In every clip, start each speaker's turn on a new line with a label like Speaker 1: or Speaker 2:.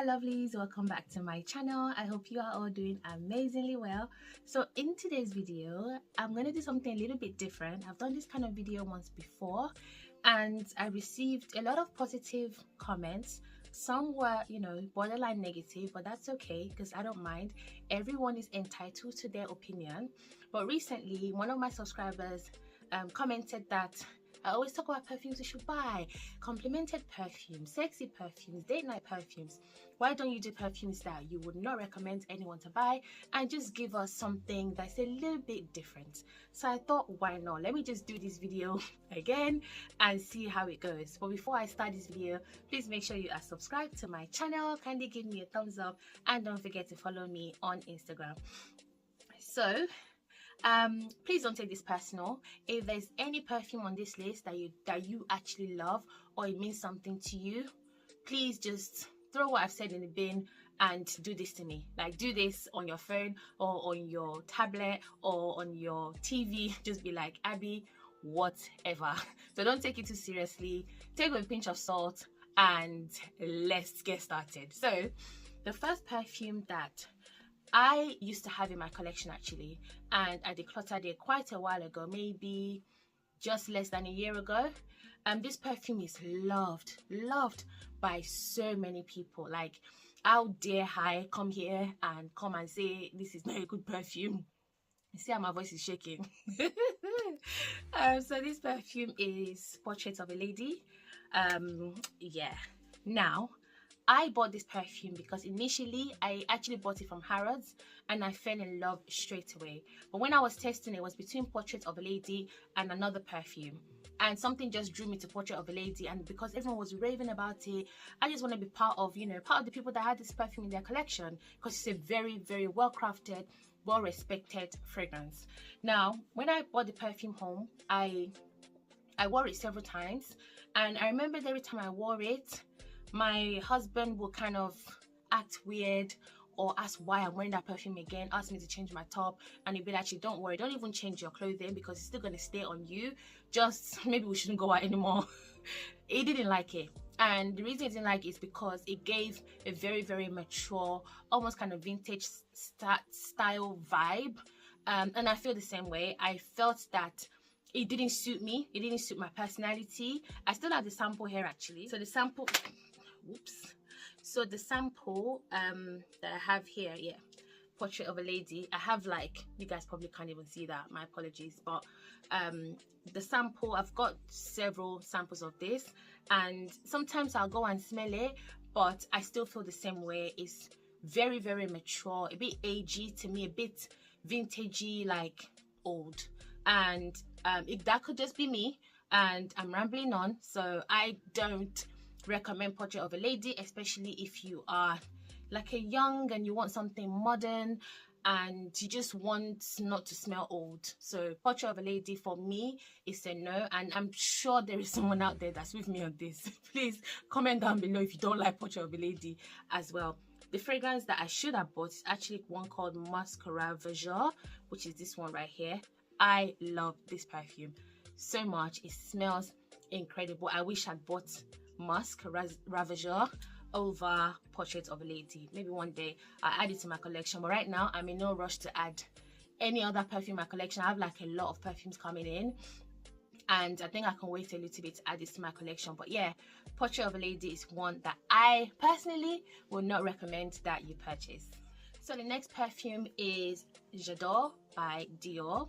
Speaker 1: my lovelies, welcome back to my channel. I hope you are all doing amazingly well. So in today's video, I'm going to do something a little bit different. I've done this kind of video once before and I received a lot of positive comments. Some were, borderline negative, but that's okay because I don't mind. Everyone is entitled to their opinion. But recently, one of my subscribers commented that I always talk about perfumes you should buy, complimented perfumes, sexy perfumes, date night perfumes. Why don't you do perfumes that you would not recommend anyone to buy and just give us something that's a little bit different? So I thought, why not? Let me just do this video again and see how it goes. But before I start this video, please make sure you are subscribed to my channel. Kindly give me a thumbs up and don't forget to follow me on Instagram. So please don't take this personal. If there's any perfume on this list that you actually love or it means something to you, please just throw what I've said in the bin and do this to me. Like, do this on your phone or on your tablet or on your TV. Just be like, Abby, whatever. So don't take it too seriously. Take a pinch of salt and let's get started. So the first perfume that I used to have in my collection actually, and I decluttered it quite a while ago, maybe just less than a year ago. This perfume is loved by so many people. Like, how dare I come here and come and say this is not a good perfume? You see how my voice is shaking. So this perfume is Portrait of a Lady. Yeah. Now, I bought this perfume because initially I actually bought it from Harrods and I fell in love straight away. But when I was testing, it was between Portrait of a Lady and another perfume. And something just drew me to Portrait of a Lady, and because everyone was raving about it, I just want to be part of the people that had this perfume in their collection, because it's a very, very well crafted, well respected fragrance. Now, when I bought the perfume home, I wore it several times, and I remember every time I wore it, my husband will kind of act weird or ask why I'm wearing that perfume again, ask me to change my top, and he'd be like, actually, don't worry, don't even change your clothing because it's still going to stay on you. Just maybe we shouldn't go out anymore. He didn't like it. And the reason he didn't like it is because it gave a very, very mature, almost kind of vintage style vibe. And I feel the same way. I felt that it didn't suit me. It didn't suit my personality. I still have the sample here actually. So the sample, whoops. So the sample that I have here, yeah, Portrait of a Lady. I have, like, you guys probably can't even see that, my apologies, but the sample, I've got several samples of this, and sometimes I'll go and smell it, but I still feel the same way. It's very, very mature, a bit agey to me, a bit vintagey, like old. And that could just be me, and I'm rambling on. So I don't recommend Portrait of a Lady, especially if you are like a young and you want something modern and you just want not to smell old. So Portrait of a Lady for me is a no, and I'm sure there is someone out there that's with me on this. Please comment down below if you don't like Portrait of a Lady as well. The fragrance that I should have bought is actually one called Mascara 𝐻𝐻𝐻, which is this one right here. I love this perfume so much. It smells incredible. I wish I'd bought Mascara 𝐻𝐻𝐻 over Portrait of a Lady. Maybe one day I'll add it to my collection, but right now I'm in no rush to add any other perfume in my collection. I have like a lot of perfumes coming in, and I think I can wait a little bit to add this to my collection. But yeah, Portrait of a Lady is one that I personally would not recommend that you purchase. So the next perfume is Jadore by Dior.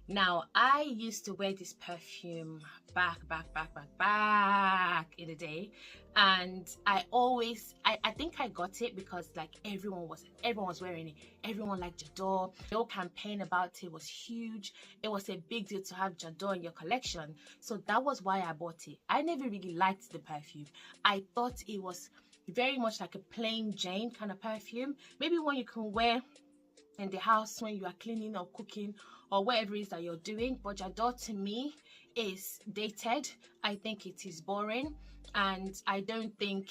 Speaker 1: Now, I used to wear this perfume back in the day, and I think I got it because like everyone was wearing it. Everyone liked Jadore. The whole campaign about it was huge. It was a big deal to have Jadore in your collection, so that was why I bought it. I never really liked the perfume. I thought it was very much like a plain Jane kind of perfume, maybe one you can wear in the house when you are cleaning or cooking or whatever it is that you're doing. But Jadore to me is dated. I think it is boring, and I don't think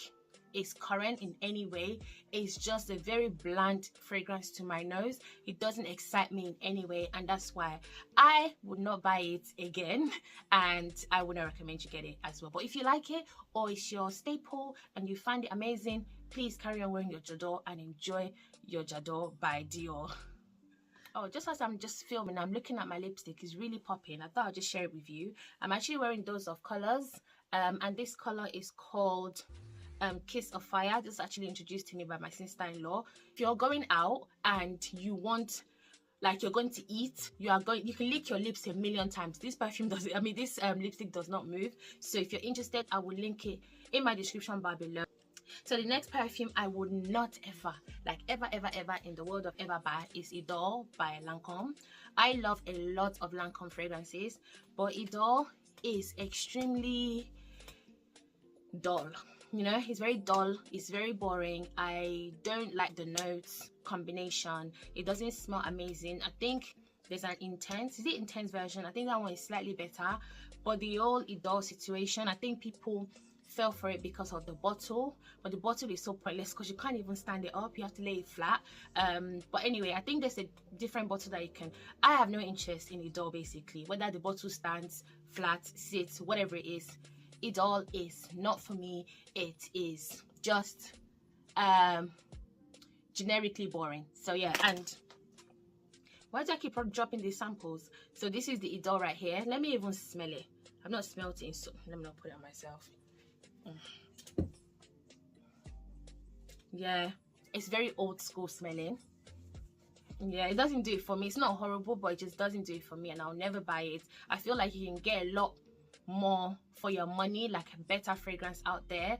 Speaker 1: it's current in any way. It's just a very bland fragrance to my nose. It doesn't excite me in any way, and that's why I would not buy it again, and I would not recommend you get it as well. But if you like it or it's your staple and you find it amazing, please carry on wearing your Jadore and enjoy your Jadore by Dior. Oh, just as I'm just filming, I'm looking at my lipstick. It's really popping. I thought I'd just share it with you. I'm actually wearing Dose of Colors, and this color is called Kiss of Fire. This is actually introduced to me by my sister-in-law. If you're going out and you want, like, you're going to eat, you can lick your lips a million times. This perfume does, I mean, this lipstick does not move. So if you're interested, I will link it in my description bar below. So the next perfume I would not ever, like ever in the world of ever buy is 𝐸 by Lancôme. I love a lot of Lancôme fragrances, but 𝐸 is extremely dull. You know, it's very dull, it's very boring. I don't like the notes combination. It doesn't smell amazing. I think there's an intense, is it intense version? I think that one is slightly better, but the whole 𝐸 situation, I think people fell for it because of the bottle, but the bottle is so pointless because you can't even stand it up, you have to lay it flat. But anyway, I think there's a different bottle that you can. I have no interest in 𝐸 basically, whether the bottle stands, flat, sits, whatever it is. 𝐸 is not for me. It is just generically boring. So yeah, and why do I keep dropping these samples? So this is the 𝐸 right here. Let me even smell it. I've not smelled it, so let me not put it on myself. Yeah, it's very old school smelling. Yeah, it doesn't do it for me. It's not horrible, but it just doesn't do it for me, and I'll never buy it. I feel like you can get a lot more for your money, like a better fragrance out there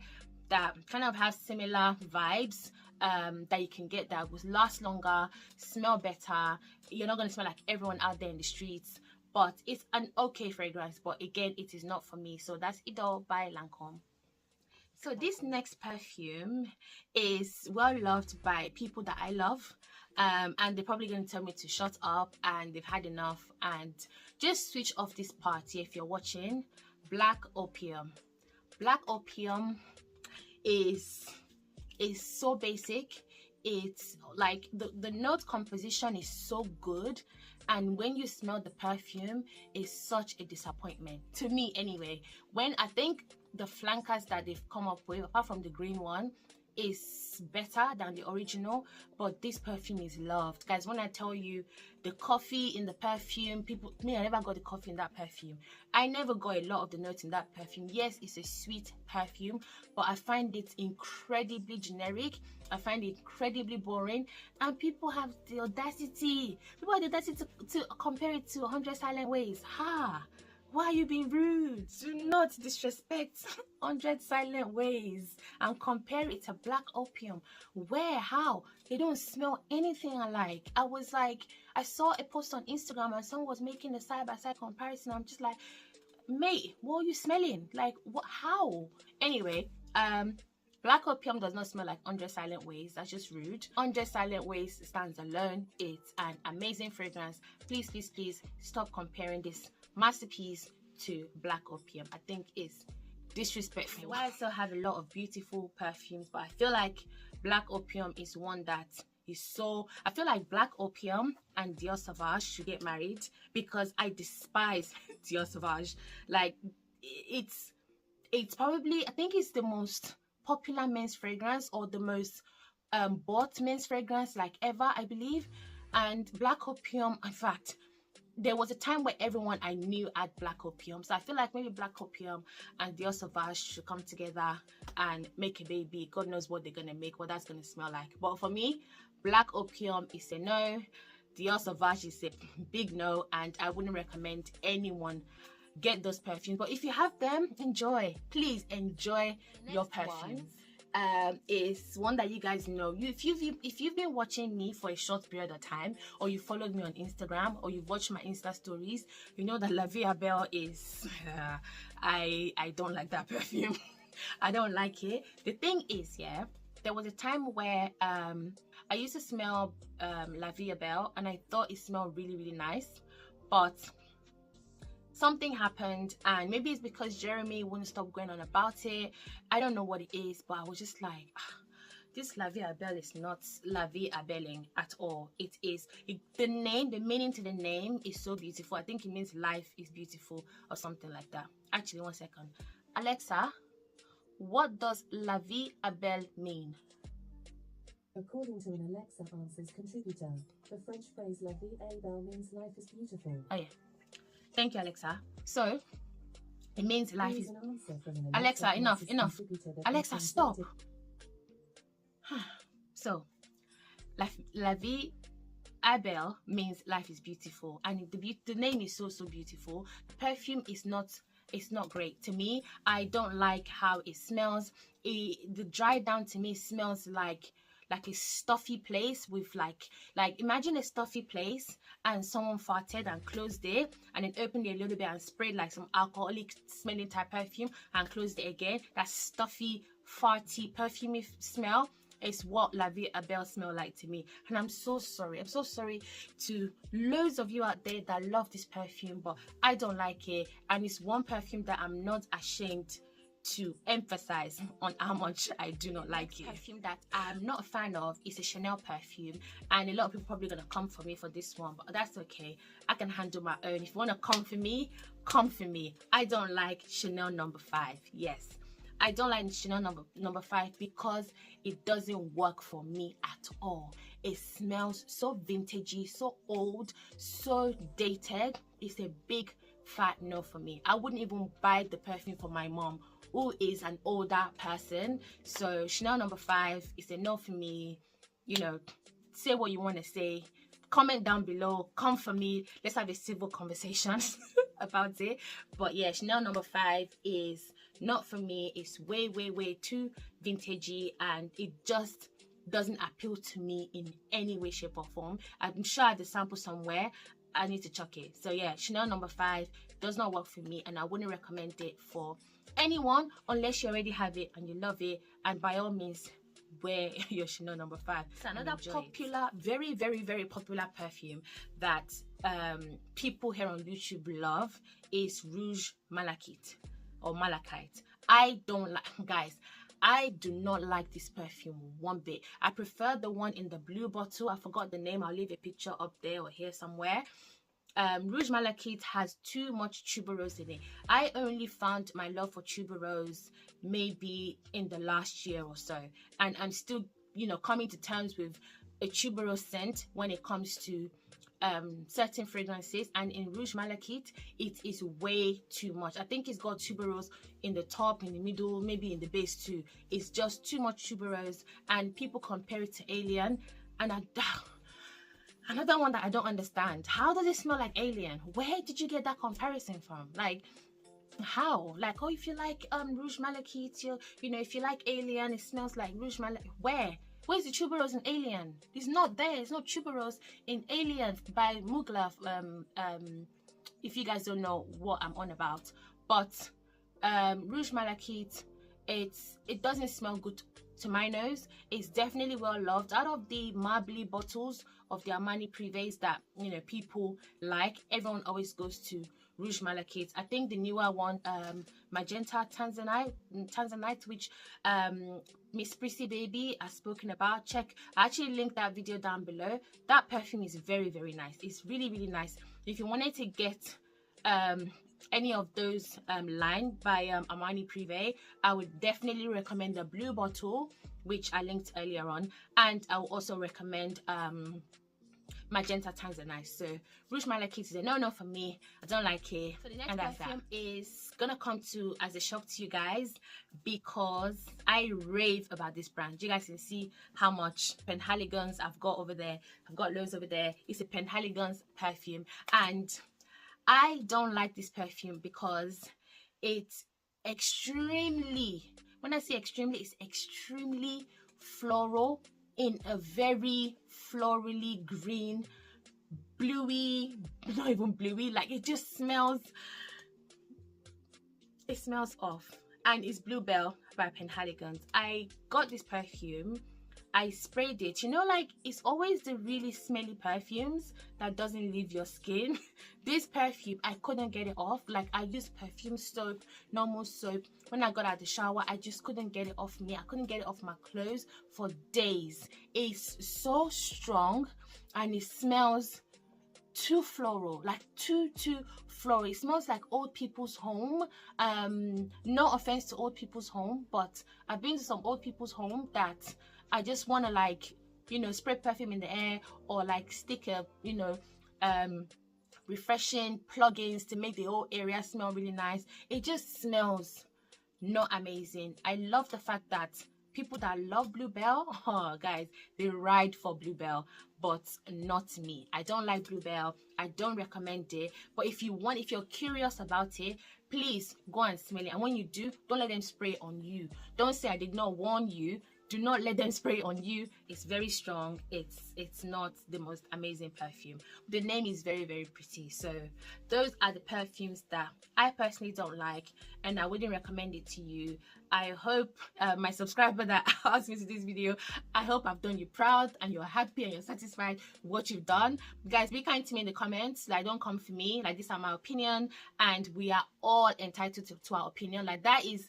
Speaker 1: that kind of has similar vibes, that you can get that will last longer, smell better. You're not going to smell like everyone out there in the streets, but it's an okay fragrance. But again, it is not for me. So that's 𝐸 by Lancôme. So this next perfume is well loved by people that I love, and they're probably going to tell me to shut up and they've had enough and just switch off this party if you're watching. Black Opium. Black Opium is so basic. It's like the note composition is so good, and when you smell the perfume, it's such a disappointment to me anyway. When I think the flankers that they've come up with, apart from the green one, is better than the original, but this perfume is loved, guys. When I tell you the coffee in the perfume, I never got the coffee in that perfume. I never got a lot of the notes in that perfume. Yes, it's a sweet perfume, but I find it incredibly generic. I find it incredibly boring, and people have the audacity to compare it to 100 Silent Ways. Why are you being rude? Do not disrespect 100 Silent Ways and compare it to Black Opium. Where? How? They don't smell anything alike. I was like, I saw a post on Instagram and someone was making a side-by-side comparison. I'm just like, mate, what are you smelling? Like, what? How? Anyway, Black Opium does not smell like 100 Silent Ways. That's just rude. 100 Silent Ways stands alone. It's an amazing fragrance. Please, please, please stop comparing this masterpiece to Black Opium. I think it's disrespectful. While I still have a lot of beautiful perfumes, but I feel like Black Opium is one that is so. I feel like Black Opium and Dior Sauvage should get married, because I despise Dior Sauvage. Like, it's probably, I think it's the most popular men's fragrance, or the most bought men's fragrance like ever, I believe. And Black Opium, in fact, there was a time where everyone I knew had Black Opium. So I feel like maybe Black Opium and Dior Sauvage should come together and make a baby. God knows what they're going to make, what that's going to smell like. But for me, Black Opium is a no. Dior Sauvage is a big no. And I wouldn't recommend anyone get those perfumes. But if you have them, enjoy. Please enjoy your perfumes. Is one that you guys know. If you've been watching me for a short period of time, or you followed me on Instagram, or you've watched my Insta stories, you know that La Vie Est Belle is I don't like that perfume. I don't like it. The thing is, yeah, there was a time where I used to smell La Vie Est Belle, and I thought it smelled really, really nice, but something happened, and maybe it's because Jeremy wouldn't stop going on about it. I don't know what it is, but I was just like, this La Vie Est Belle is not La Vie Est Belle at all. It is, the meaning to the name is so beautiful. I think it means life is beautiful or something like that. Actually, one second. Alexa, what does La Vie Est Belle mean?
Speaker 2: According to an Alexa Answers contributor, the French phrase La Vie Est Belle means life is beautiful.
Speaker 1: Oh yeah, thank you, Alexa. So it means life is.
Speaker 2: An answer from an
Speaker 1: Alexa, enough.
Speaker 2: contributor that
Speaker 1: Alexa,
Speaker 2: contains
Speaker 1: stop. So, La Vie Est Belle means life is beautiful, and the name is so beautiful. The perfume is not. It's not great to me. I don't like how it smells. The dry down to me smells like a stuffy place with like imagine a stuffy place and someone farted and closed it and then opened it a little bit and sprayed like some alcoholic smelling type perfume and closed it again. That stuffy, farty, perfumey smell is what La Vie Est Belle smell like to me, and I'm so sorry. I'm so sorry to loads of you out there that love this perfume, but I don't like it, and it's one perfume that I'm not ashamed to emphasize on how much I do not like it. Perfume that I'm not a fan of is a Chanel perfume, and a lot of people probably gonna come for me for this one, but that's okay. I can handle my own. If you want to come for me, come for me. I don't like Chanel No. 5. Yes, I don't like Chanel number 5 because it doesn't work for me at all. It smells so vintagey, so old, so dated. It's a big fat no for me. I wouldn't even buy the perfume for my mom, who is an older person. So Chanel No. 5 is a no for me. You know, say what you want to say. Comment down below. Come for me. Let's have a civil conversation about it. But yeah, Chanel No. 5 is not for me. It's way too vintagey, and it just doesn't appeal to me in any way, shape or form. I'm sure I had the sample somewhere. I need to chuck it. So yeah, Chanel No. 5 does not work for me, and I wouldn't recommend it for anyone unless you already have it and you love it, and by all means wear your Chanel No. 5. So another popular, very popular perfume that people here on YouTube love is Rouge Malachite or Malachite. I don't like, guys, I do not like this perfume one bit. I prefer the one in the blue bottle. I forgot the name. I'll leave a picture up there or here somewhere. Rouge Malachite has too much tuberose in it. I only found my love for tuberose maybe in the last year or so, and I'm still, you know, coming to terms with a tuberose scent when it comes to certain fragrances, and in Rouge Malachite it is way too much. I think it's got tuberose in the top, in the middle, maybe in the base too. It's just too much tuberose, and people compare it to Alien, and another one that I don't understand. How does it smell like Alien? Where did you get that comparison from? Like, how? Like, oh, if you like Rouge Malachite, you know, if you like Alien, it smells like Rouge Malachite. Where's the tuberose in Alien? It's not there. It's not tuberose in Alien by M.Micallef. If you guys don't know what I'm on about, but Rouge Malachite, it doesn't smell good to my nose. It's definitely well loved. Out of the marbly bottles of the Armani Privés that, you know, people like, everyone always goes to Rouge Malachite. I think the newer one, Magenta Tanzanite, which Miss Prissy Baby has spoken about. Check, I actually linked that video down below. That perfume is very nice. It's really nice. If you wanted to get any of those line by Armani Privé, I would definitely recommend the blue bottle, which I linked earlier on, and I will also recommend Magenta Tanzanite. So Rouge Malachite is a no for me. I don't like it. So the next perfume is gonna come to as a shock to you guys, because I rave about this brand. You guys can see how much Penhaligons I've got over there. I've got loads over there. It's a Penhaligons perfume, and I don't like this perfume because it's extremely, when I say extremely, it's extremely floral, in a very florally green, bluey, not even bluey, like it just smells, it smells off. And it's Bluebell by Penhaligons. I got this perfume, I sprayed it. You know, like, it's always the really smelly perfumes that doesn't leave your skin. This perfume, I couldn't get it off. Like, I used perfume soap, normal soap. When I got out of the shower, I just couldn't get it off me. I couldn't get it off my clothes for days. It's so strong, and it smells too floral, like too floral. It smells like old people's home. No offense to old people's home, but I've been to some old people's home that I just want to like you know, spray perfume in the air, or like stick a, you know, refreshing plugins to make the whole area smell really nice. It just smells not amazing. I love the fact that people that love Bluebell, oh guys, they ride for Bluebell, but not me. I don't like Bluebell. I don't recommend it. But if you're curious about it, please go and smell it. And when you do, don't let them spray on you. Don't say I did not warn you. Do not let them spray on you. It's very strong. It's not the most amazing perfume. The name is very, very pretty. So those are the perfumes that I personally don't like, and I wouldn't recommend it to you. I hope my subscriber that asked me to this video, I hope I've done you proud and you're happy and you're satisfied with what you've done. Guys, be kind to me in the comments. Like, don't come for me. Like, these are my opinion, and we are all entitled to our opinion. Like, that is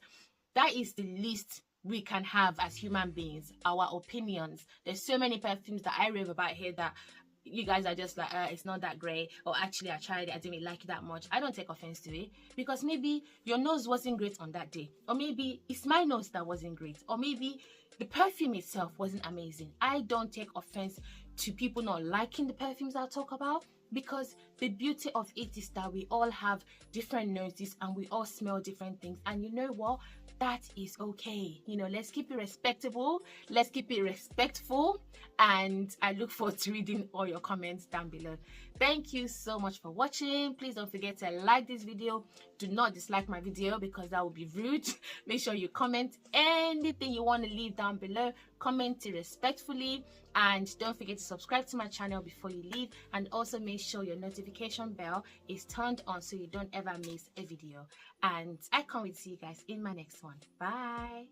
Speaker 1: the least we can have as human beings, our opinions. There's so many perfumes that I rave about here that you guys are just like, it's not that great, or actually I tried it, I didn't like it that much. I don't take offense to it, because maybe your nose wasn't great on that day, or maybe it's my nose that wasn't great, or maybe the perfume itself wasn't amazing. I don't take offense to people not liking the perfumes I talk about, because the beauty of it is that we all have different noses and we all smell different things. And you know what? That is okay. You know, let's keep it respectable, let's keep it respectful, and I look forward to reading all your comments down below. Thank you so much for watching. Please don't forget to like this video. Do not dislike my video, because that would be rude. Make sure you comment anything you want to leave down below. Comment it respectfully, and don't forget to subscribe to my channel before you leave, and also make sure your notification bell is turned on so you don't ever miss a video. And I can't wait to see you guys in my next one. Bye.